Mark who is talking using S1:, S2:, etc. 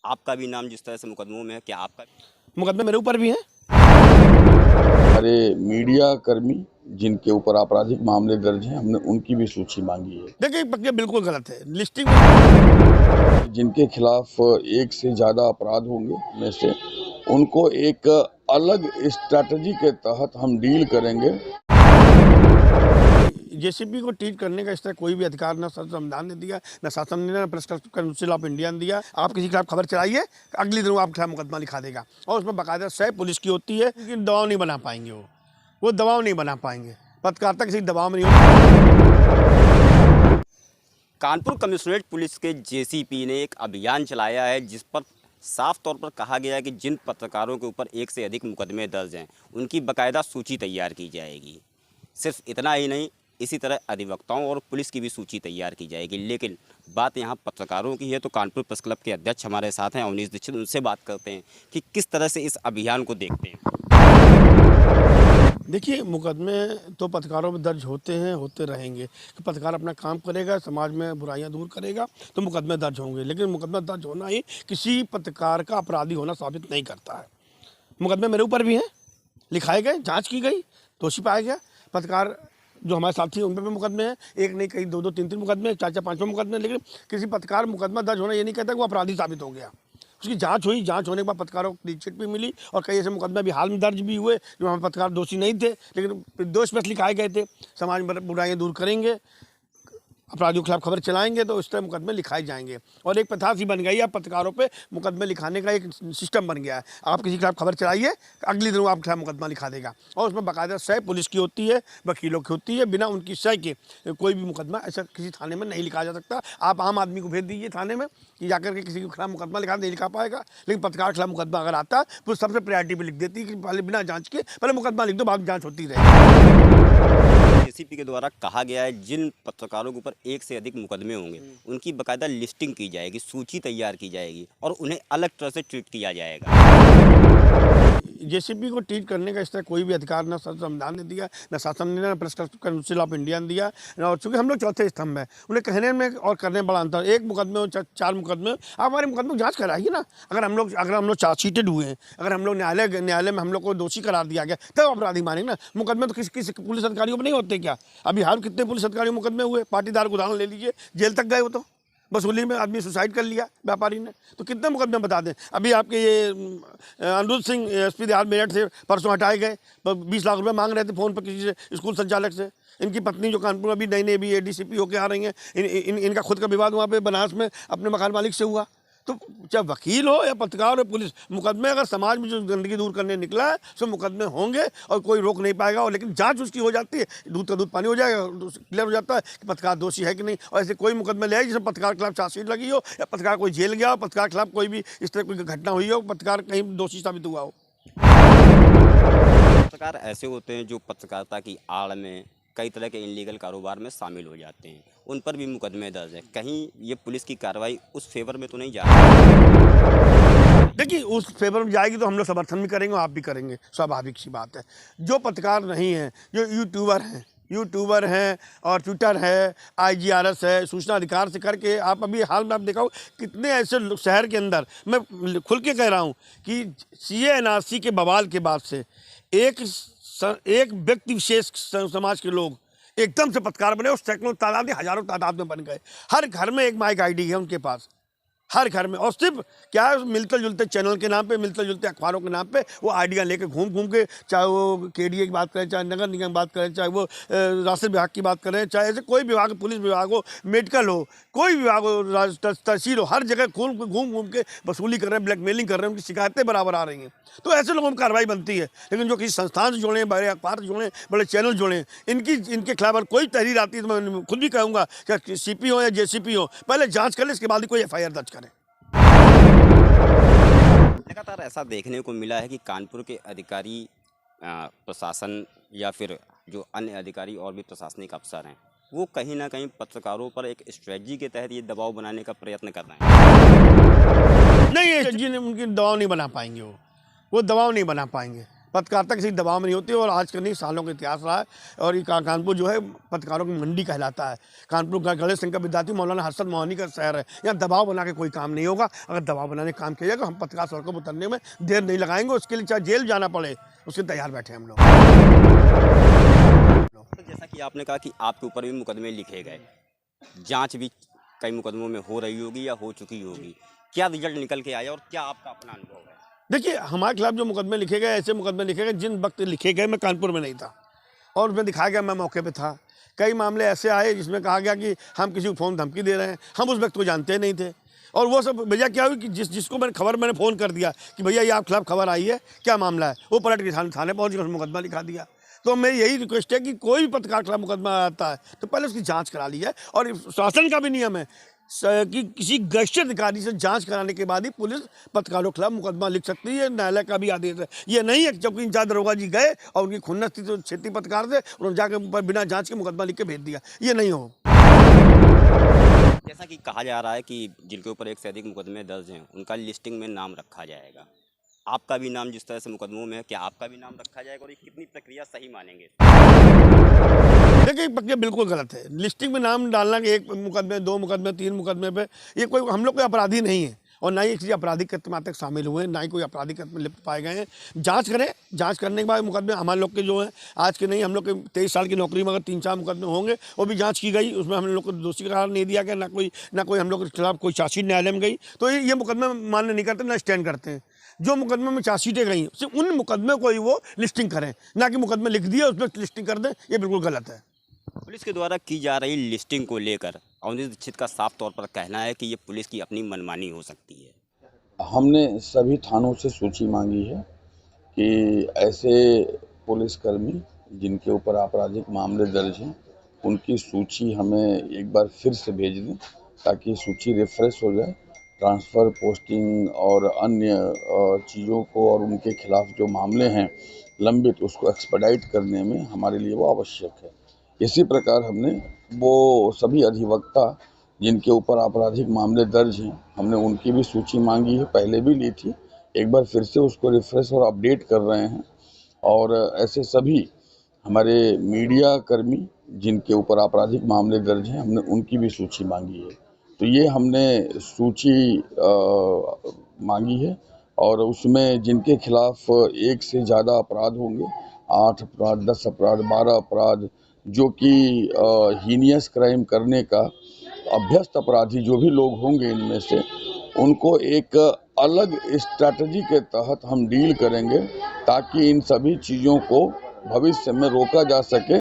S1: आपका भी नाम जिस तरह से मुकदमों में है, क्या आपका
S2: मुकदमे मेरे ऊपर भी हैं।
S3: अरे मीडिया कर्मी जिनके ऊपर आपराधिक मामले दर्ज हैं, हमने उनकी भी सूची मांगी है।
S2: देखिए ये बिल्कुल गलत है। लिस्टिंग में
S3: जिनके खिलाफ एक से ज्यादा अपराध होंगे में से उनको एक अलग स्ट्रैटेजी के तहत हम डील करेंगे।
S2: जेसीबी को ट्रीट करने का इस तरह कोई भी अधिकार न संविधान ने दिया, न शासन ने, न प्रेस काउंसिल ऑफ इंडिया ने दिया। आप किसी के खिलाफ खबर चलाइए, अगले दिन वो आपके खिलाफ मुकदमा लिखा देगा और उसमें बाकायदा सह पुलिस की होती है। लेकिन दबाव नहीं बना पाएंगे, वो दबाव नहीं बना पाएंगे। पत्रकारिता किसी दबाव में नहीं होती।
S1: कानपुर कमिश्नरेट पुलिस के जेसीपी ने एक अभियान चलाया है जिस पर साफ तौर पर कहा गया है कि जिन पत्रकारों के ऊपर एक से अधिक मुकदमे दर्ज हैं उनकी बाकायदा सूची तैयार की जाएगी। सिर्फ इतना ही नहीं, इसी तरह अधिवक्ताओं और पुलिस की भी सूची तैयार की जाएगी। लेकिन बात यहाँ पत्रकारों की है तो कानपुर प्रेस क्लब के अध्यक्ष हमारे साथ हैं अवनीश दीक्षित, उनसे बात करते हैं कि किस तरह से इस अभियान को देखते हैं।
S2: देखिए, मुकदमे तो पत्रकारों में दर्ज होते हैं, होते रहेंगे। कि पत्रकार अपना काम करेगा, समाज में बुराइयां दूर करेगा तो मुकदमे दर्ज होंगे। लेकिन मुकदमा दर्ज होना ही किसी पत्रकार का अपराधी होना साबित नहीं करता है। मुकदमे मेरे ऊपर भी हैं, लिखाए गए, जांच की गई, दोषी पाया गया। पत्रकार जो हमारे साथी हैं उन पर भी मुकदमे हैं, एक नहीं कई दो तीन मुकदमे, चार पाँचों मुकदमे। लेकिन किसी पत्रकार मुकदमा दर्ज होना ये नहीं कहता कि वो अपराधी साबित हो गया। उसकी जांच हुई, जांच होने के बाद पत्रकारों को क्लीन चिट भी मिली और कई ऐसे मुकदमे भी हाल में दर्ज भी हुए जो हम पत्रकार दोषी नहीं थे लेकिन निर्दोष में लिखाए गए थे। समाज में बुराइयां दूर करेंगे, अपराधियों के खिलाफ खबर चलाएंगे तो इस तरह मुकदमे लिखाए जाएंगे। और एक प्रथा सी बन गई है, पत्रकारों पे मुकदमे लिखाने का एक सिस्टम बन गया है। आप किसी के खिलाफ खबर चलाइए, अगले दिन वो आपके खिलाफ मुकदमा लिखा देगा और उसमें बाकायदा सह पुलिस की होती है, वकीलों की होती है। बिना उनकी सह के कोई भी मुकदमा ऐसा किसी थाने में नहीं लिखा जा सकता। आप आम आदमी को भेज दीजिए थाने में कि जाकर के किसी के खिलाफ मुकदमा लिखा, नहीं लिखा पाएगा। लेकिन पत्रकार के खिलाफ मुकदमा अगर आता तो सबसे प्रायोरिटी पर लिख देती है कि पहले बिना जाँच के पहले मुकदमा लिख दो, बाद में जाँच होती रहेगी।
S1: जेसीपी के द्वारा कहा गया है जिन पत्रकारों के ऊपर एक से अधिक मुकदमे होंगे उनकी बाकायदा लिस्टिंग की जाएगी, सूची तैयार की जाएगी और उन्हें अलग तरह से ट्रीट किया जाएगा।
S2: जेसीपी को ट्रीट करने का इस तरह कोई भी अधिकार न संविधान ने दिया, न शासन ने, न प्रेस काउंसिल ऑफ इंडिया ने दिया। और चूँकि हम लोग चौथे स्तंभ हैं, उन्हें कहने में और करने में बड़ा अंतर। एक मुकदमे और चार मुकदमे, आप हमारे मुकदमे की जाँच कराइए ना। अगर हम लोग चार्जशीटेड हुए हैं, अगर हम लोग न्यायालय में हम लोग को दोषी करार दिया गया तब अपराधी माने ना। मुकदमे तो किसी पुलिस अधिकारियों पर नहीं होते क्या? अभी हाल कितने पुलिस अधिकारियों मुकदमे हुए, पाटीदार को उदाहरण ले लीजिए, जेल तक गए। वो तो वसूली में आदमी सुसाइड कर लिया व्यापारी ने, तो कितने मुकदमे बता दें। अभी आपके ये अनिरुद्ध सिंह एसपी देहात मेरठ से परसों हटाए गए, 20 लाख रुपए मांग रहे थे फ़ोन पर किसी से, स्कूल संचालक से। इनकी पत्नी जो कानपुर अभी नई अभी एडीसीपी होकर आ रही हैं, इनका खुद का विवाद वहाँ पे बनारस में अपने मकान मालिक से हुआ। तो चाहे वकील हो या पत्रकार हो, पुलिस, मुकदमे अगर समाज में जो गंदगी दूर करने निकला है तो मुकदमे होंगे और कोई रोक नहीं पाएगा। और लेकिन जांच उसकी हो जाती है, दूध का दूध पानी हो जाएगा, क्लियर हो जाता है कि पत्रकार दोषी है कि नहीं। और ऐसे कोई मुकदमे ले आए जिसमें पत्रकार के खिलाफ चार्जशीट लगी हो या पत्रकार कोई जेल गया हो, पत्रकार के खिलाफ कोई भी इस तरह कोई घटना हुई हो, पत्रकार कहीं दोषी साबित हुआ हो।
S1: पत्रकार ऐसे होते हैं जो पत्रकारिता की आड़ में कई तरह के इनलीगल कारोबार में शामिल हो जाते हैं, उन पर भी मुकदमे दर्ज है। कहीं ये पुलिस की कार्रवाई उस फेवर में तो नहीं जा रही?
S2: देखिए, उस फेवर में जाएगी तो हम लोग समर्थन भी करेंगे और आप भी करेंगे, स्वाभाविक सी बात है। जो पत्रकार नहीं हैं, जो यूट्यूबर हैं और ट्विटर है, IGRS है, सूचना अधिकार से करके, आप अभी हाल में आप देखा हो कितने ऐसे शहर के अंदर, मैं खुल के कह रहा हूँ कि CA NRC के बवाल के बाद से एक व्यक्ति विशेष समाज के लोग एकदम से पत्रकार बने और सैकड़ों तादाद, हजारों तादाद में बन गए। हर घर में एक माइक ID है उनके पास, हर घर में। और सिर्फ क्या है, मिलते जुलते चैनल के नाम पे, मिलते जुलते अखबारों के नाम पे वो आइडिया लेके घूम के, चाहे वो KDA की बात करें, चाहे नगर निगम की बात करें, चाहे वो राष्ट्रीय विभाग की बात करें, चाहे ऐसे कोई विभाग, पुलिस विभाग हो, मेडिकल हो, कोई विभाग हो, तहसील हो, हर जगह घूम के वसूली कर रहे हैं, ब्लैकमेलिंग कर रहे हैं, उनकी शिकायतें बराबर आ रही हैं। तो ऐसे लोगों में कार्रवाई बनती है। लेकिन जो किसी संस्थान से जुड़े, बड़े अखबार से जुड़े, बड़े चैनल जुड़े, इनके खिलाफ अगर कोई तहरीर आती है तो मैं खुद भी कहूँगा कि CP हो या JCP हो, पहले जाँच कर ले, इसके बाद ही कोई FIR दर्ज करें।
S1: लगातार ऐसा देखने को मिला है कि कानपुर के अधिकारी, प्रशासन या फिर जो अन्य अधिकारी और भी प्रशासनिक अफसर हैं, वो कहीं ना कहीं पत्रकारों पर एक स्ट्रेटजी के तहत ये दबाव बनाने का प्रयत्न कर रहे हैं।
S2: नहीं, ये उनकी दबाव नहीं बना पाएंगे, वो दबाव नहीं बना पाएंगे। पत्रकारिता किसी दबाव में नहीं होती और आज का नहीं सालों का इतिहास रहा है। और ये कानपुर जो है पत्रकारों की मंडी कहलाता है। कानपुर का गणेश सिंह का विद्यार्थी मौलाना हर्षद मोहनी का शहर है। यहाँ दबाव बना के कोई काम नहीं होगा। अगर दबाव बनाने का काम किया जाएगा, हम पत्रकार सड़कों पर उतरने में देर नहीं लगाएंगे। उसके लिए चाहे जेल जाना पड़े, उसके तैयार बैठे हम लोग।
S1: तो जैसा कि आपने कहा कि आपके ऊपर भी मुकदमे लिखे गए, जांच भी कई मुकदमों में हो रही होगी या हो चुकी होगी, क्या रिजल्ट निकल के आया और क्या आपका अपना अनुभव है?
S2: देखिए, हमारे खिलाफ जो मुकदमे लिखे गए, ऐसे मुकदमे लिखे गए जिन वक्त लिखे गए मैं कानपुर में नहीं था और उसमें दिखाया गया मैं मौके पे था। कई मामले ऐसे आए जिसमें कहा गया कि हम किसी को फ़ोन धमकी दे रहे हैं, हम उस वक्त को जानते नहीं थे। और वो सब वजह क्या हुई कि जिसको मैंने फ़ोन कर दिया कि भैया ये आप खिलाफ खबर आई है, क्या मामला है, वो पलट के थाने पहुँच गया, मुकदमा लिखा दिया। तो मेरी यही रिक्वेस्ट है कि कोई भी पत्रकार खिलाफ मुकदमा आता है तो पहले उसकी जांच करा ली है। और शासन का भी नियम है कि किसी गैजेटेड अधिकारी से जांच कराने के बाद ही पुलिस पत्रकारों के खिलाफ मुकदमा लिख सकती है। न्यायालय का भी आदेश है। ये नहीं है कि चौकी इंचार्ज दरोगा जी गए और उनकी खुन्नस थी तो क्षेत्रीय पत्रकार थे, उन्होंने जाकर बिना जांच के मुकदमा लिख के भेज दिया। ये नहीं हो।
S1: जैसा कि कहा जा रहा है कि जिनके ऊपर एक से अधिक मुकदमे दर्ज हैं उनका लिस्टिंग में नाम रखा जाएगा। आपका भी नाम जिस तरह से मुकदमों में है, क्या आपका भी नाम रखा जाएगा और ये कितनी प्रक्रिया सही मानेंगे?
S2: देखिए, प्रक्रिया बिल्कुल गलत है। लिस्टिंग में नाम डालना कि 1 मुकदमे, 2 मुकदमे, 3 मुकदमे पे, ये कोई हम लोग कोई अपराधी नहीं है और ना ही किसी आपराधिक कृत्य में आज तक शामिल हुए हैं, ना ही कोई आपराधिक कृत्य में लिप्त पाए गए हैं। जांच करें, जांच करने के बाद मुकदमे हमारे लोग के जो हैं आज के नहीं, हम लोग के 23 साल की नौकरी में अगर 3-4 मुकदमे होंगे वो भी जांच की गई, उसमें हम लोग को दोषी करार नहीं दिया गया, ना कोई हम लोग के खिलाफ कोई चार्जशीट न्यायालय में गई। तो ये मुकदमे मान्य नहीं करते, ना स्टैंड करते हैं। जो मुकदमे में चार्जशीटें गई सिर्फ उन मुकदमे को ही वो लिस्टिंग करें, ना कि मुकदमे लिख दिए उसमें लिस्टिंग कर दें। ये बिल्कुल गलत है।
S1: पुलिस के द्वारा की जा रही लिस्टिंग को लेकर अवनीश दीक्षित का साफ तौर पर कहना है कि ये पुलिस की अपनी मनमानी हो सकती है।
S3: हमने सभी थानों से सूची मांगी है कि ऐसे पुलिसकर्मी जिनके ऊपर आपराधिक मामले दर्ज हैं उनकी सूची हमें एक बार फिर से भेज दें ताकि सूची रिफ्रेश हो जाए। ट्रांसफ़र, पोस्टिंग और अन्य चीज़ों को और उनके खिलाफ जो मामले हैं लंबित, उसको एक्सपेडाइट करने में हमारे लिए वो आवश्यक है। इसी प्रकार हमने वो सभी अधिवक्ता जिनके ऊपर आपराधिक मामले दर्ज हैं, हमने उनकी भी सूची मांगी है, पहले भी ली थी, एक बार फिर से उसको रिफ्रेश और अपडेट कर रहे हैं। और ऐसे सभी हमारे मीडिया कर्मी जिनके ऊपर आपराधिक मामले दर्ज हैं, हमने उनकी भी सूची मांगी है। तो ये हमने सूची मांगी है और उसमें जिनके खिलाफ 1 से ज़्यादा अपराध होंगे, 8 अपराध, 10 अपराध, 12 अपराध, जो कि हीनियस क्राइम करने का अभ्यस्त अपराधी जो भी लोग होंगे इनमें से, उनको एक अलग स्ट्रैटेजी के तहत हम डील करेंगे ताकि इन सभी चीज़ों को भविष्य में रोका जा सके।